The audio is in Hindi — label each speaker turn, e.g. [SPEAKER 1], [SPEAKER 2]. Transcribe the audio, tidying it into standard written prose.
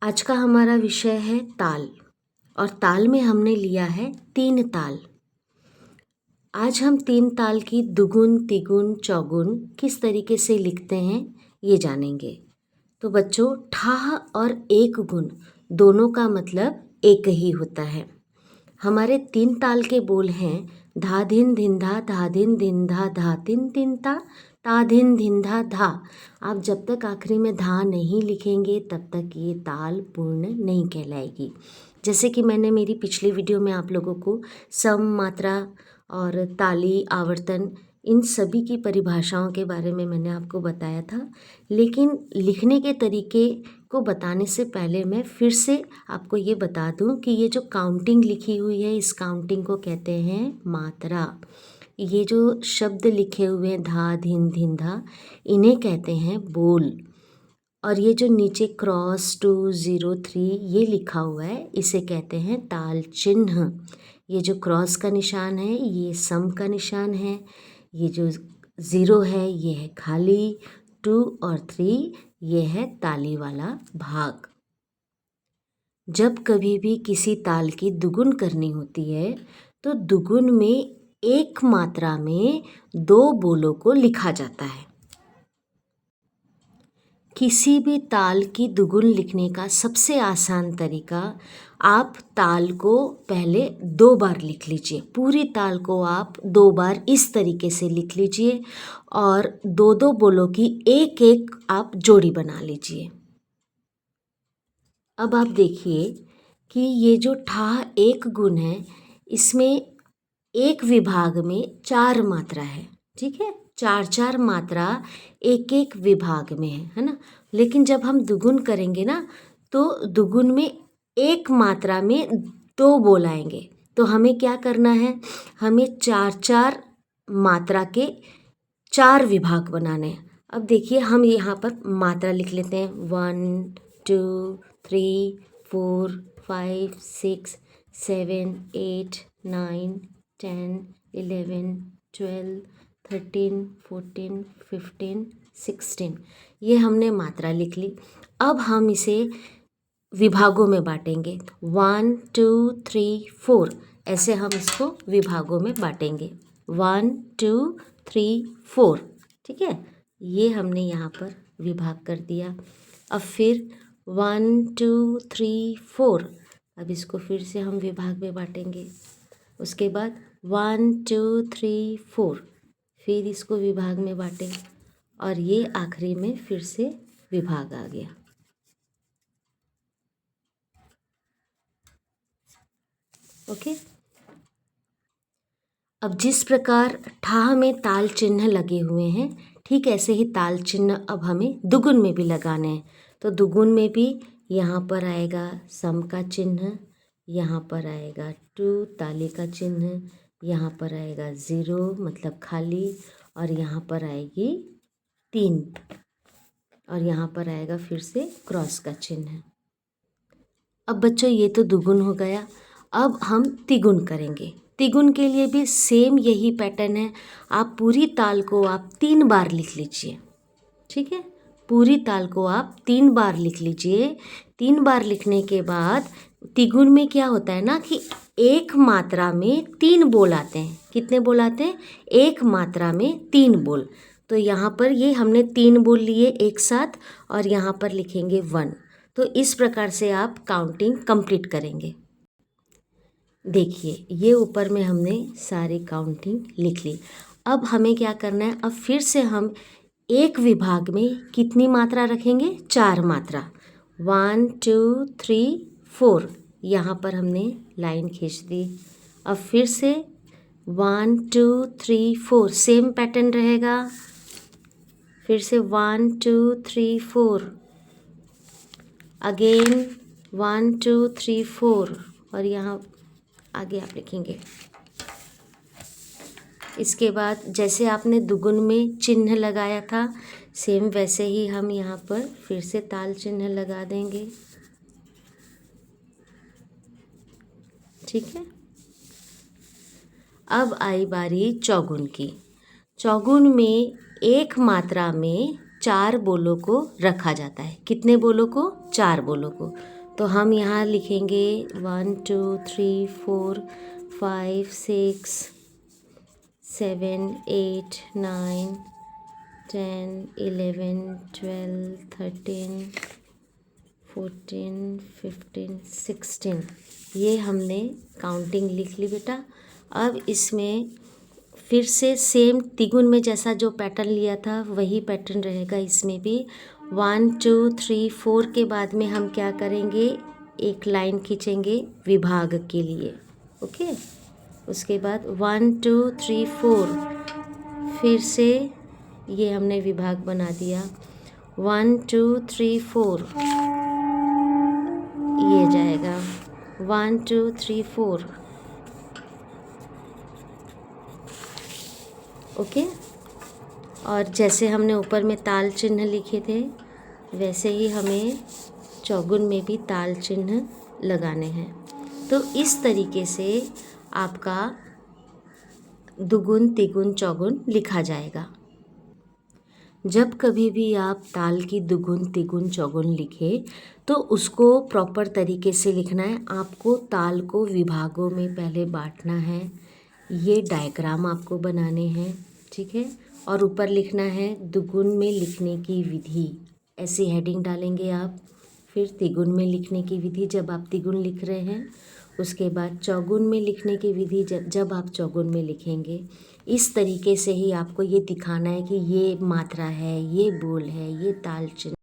[SPEAKER 1] आज का हमारा विषय है ताल और ताल में हमने लिया है 3 ताल। आज हम 3 ताल की दुगुन, तिगुन, चौगुन किस तरीके से लिखते हैं ये जानेंगे। तो बच्चों, ठाह और एक गुण दोनों का मतलब एक ही होता है। हमारे 3 ताल के बोल हैं धा धिन धिन धा, धा धिन धिन धा, धा तिन तिन ता धिन धिन धा धा। आप जब तक आखिरी में धा नहीं लिखेंगे तब तक ये ताल पूर्ण नहीं कहलाएगी। जैसे कि मैंने मेरी पिछली वीडियो में आप लोगों को सम, मात्रा और ताली, आवर्तन इन सभी की परिभाषाओं के बारे में मैंने आपको बताया था, लेकिन लिखने के तरीके को बताने से पहले मैं फिर से आपको ये बता दूं कि ये जो काउंटिंग लिखी हुई है इस काउंटिंग को कहते हैं मात्रा। ये जो शब्द लिखे हुए हैं धा धिन धिन धा, इन्हें कहते हैं बोल। और ये जो नीचे क्रॉस 203 ये लिखा हुआ है इसे कहते हैं ताल चिन्ह। ये जो क्रॉस का निशान है ये सम का निशान है, ये जो 0 है ये है खाली, 2 और 3 ये है ताली वाला भाग। जब कभी भी किसी ताल की दुगुन करनी होती है तो दुगुन में एक मात्रा में 2 बोलों को लिखा जाता है। किसी भी ताल की दुगुन लिखने का सबसे आसान तरीका, आप ताल को पहले 2 बार लिख लीजिए। पूरी ताल को आप 2 बार इस तरीके से लिख लीजिए और 2-2 बोलों की एक एक आप जोड़ी बना लीजिए। अब आप देखिए कि ये जो ठाह एक गुण है इसमें एक विभाग में 4 मात्रा है, ठीक है। 4-4 मात्रा एक एक विभाग में है ना। लेकिन जब हम दुगुन करेंगे ना तो दुगुन में एक मात्रा में 2 बोल आएंगे। तो हमें क्या करना है, हमें 4-4 मात्रा के 4 विभाग बनाने हैं। अब देखिए हम यहाँ पर मात्रा लिख लेते हैं 1 2 3 4 5 6 7 8 9 10 11 12 13 14 15 16 ये हमने मात्रा लिख ली। अब हम इसे विभागों में बांटेंगे 1 2 3 4 ऐसे हम इसको विभागों में बांटेंगे 1 2 3 4, ठीक है। ये हमने यहाँ पर विभाग कर दिया। अब फिर 1 2 3 4, अब इसको फिर से हम विभाग में बांटेंगे। उसके बाद 1 2 3 4 फिर इसको विभाग में बांटें और ये आखिरी में फिर से विभाग आ गया। ओके। अब जिस प्रकार ठाह में ताल चिन्ह लगे हुए हैं ठीक ऐसे ही ताल चिन्ह अब हमें दुगुन में भी लगाने हैं। तो दुगुन में भी यहाँ पर आएगा सम का चिन्ह, यहाँ पर आएगा 2 ताली का चिन्ह, यहाँ पर आएगा 0 मतलब खाली, और यहाँ पर आएगी 3 और यहाँ पर आएगा फिर से क्रॉस का चिन्ह। अब बच्चों ये तो दुगुन हो गया। अब हम तिगुन करेंगे। तिगुन के लिए भी सेम यही पैटर्न है। आप पूरी ताल को आप 3 बार लिख लीजिए, ठीक है। पूरी ताल को आप 3 बार लिख लीजिए। 3 बार लिखने के बाद तिगुन में क्या होता है ना कि एक मात्रा में 3 बोल आते हैं। कितने बोल आते हैं? एक मात्रा में 3 बोल। तो यहाँ पर ये हमने 3 बोल लिए एक साथ और यहाँ पर लिखेंगे 1। तो इस प्रकार से आप काउंटिंग कंप्लीट करेंगे। देखिए ये ऊपर में हमने सारी काउंटिंग लिख ली। अब हमें क्या करना है, अब फिर से हम एक विभाग में कितनी मात्रा रखेंगे? 4 मात्रा। 1 2 3 4 यहाँ पर हमने लाइन खींच दी। अब फिर से 1 2 3 4 सेम पैटर्न रहेगा। फिर से 1 2 3 4 अगेन 1 2 3 4 और यहाँ आगे आप लिखेंगे। इसके बाद जैसे आपने दुगुन में चिन्ह लगाया था सेम वैसे ही हम यहाँ पर फिर से ताल चिन्ह लगा देंगे, ठीक है। अब आई बारी चौगुन की। चौगुन में एक मात्रा में 4 बोलों को रखा जाता है। कितने बोलों को? 4 बोलों को। तो हम यहाँ लिखेंगे 1 2 3 4 5 6 7 8 9 10 11 12 13 14 15 16। ये हमने काउंटिंग लिख ली बेटा। अब इसमें फिर से सेम तिगुन में जैसा जो पैटर्न लिया था वही पैटर्न रहेगा इसमें भी। 1 2 3 4 के बाद में हम क्या करेंगे, एक लाइन खींचेंगे विभाग के लिए। ओके, उसके बाद 1 2 3 4 फिर से ये हमने विभाग बना दिया। 1 2 3 4 ये जाएगा 1 2 3 4। ओके, और जैसे हमने ऊपर में ताल चिन्ह लिखे थे वैसे ही हमें चौगुन में भी ताल चिन्ह लगाने हैं। तो इस तरीके से आपका दुगुन तिगुन चौगुन लिखा जाएगा। जब कभी भी आप ताल की दुगुन तिगुन चौगुन लिखे तो उसको प्रॉपर तरीके से लिखना है। आपको ताल को विभागों में पहले बांटना है, ये डायग्राम आपको बनाने हैं, ठीक है। और ऊपर लिखना है दुगुन में लिखने की विधि, ऐसी हेडिंग डालेंगे आप। फिर तिगुन में लिखने की विधि जब आप तिगुन लिख रहे हैं, उसके बाद चौगुन में लिखने की विधि जब आप चौगुन में लिखेंगे। इस तरीके से ही आपको ये दिखाना है कि ये मात्रा है, ये बोल है, ये ताल चिन्ह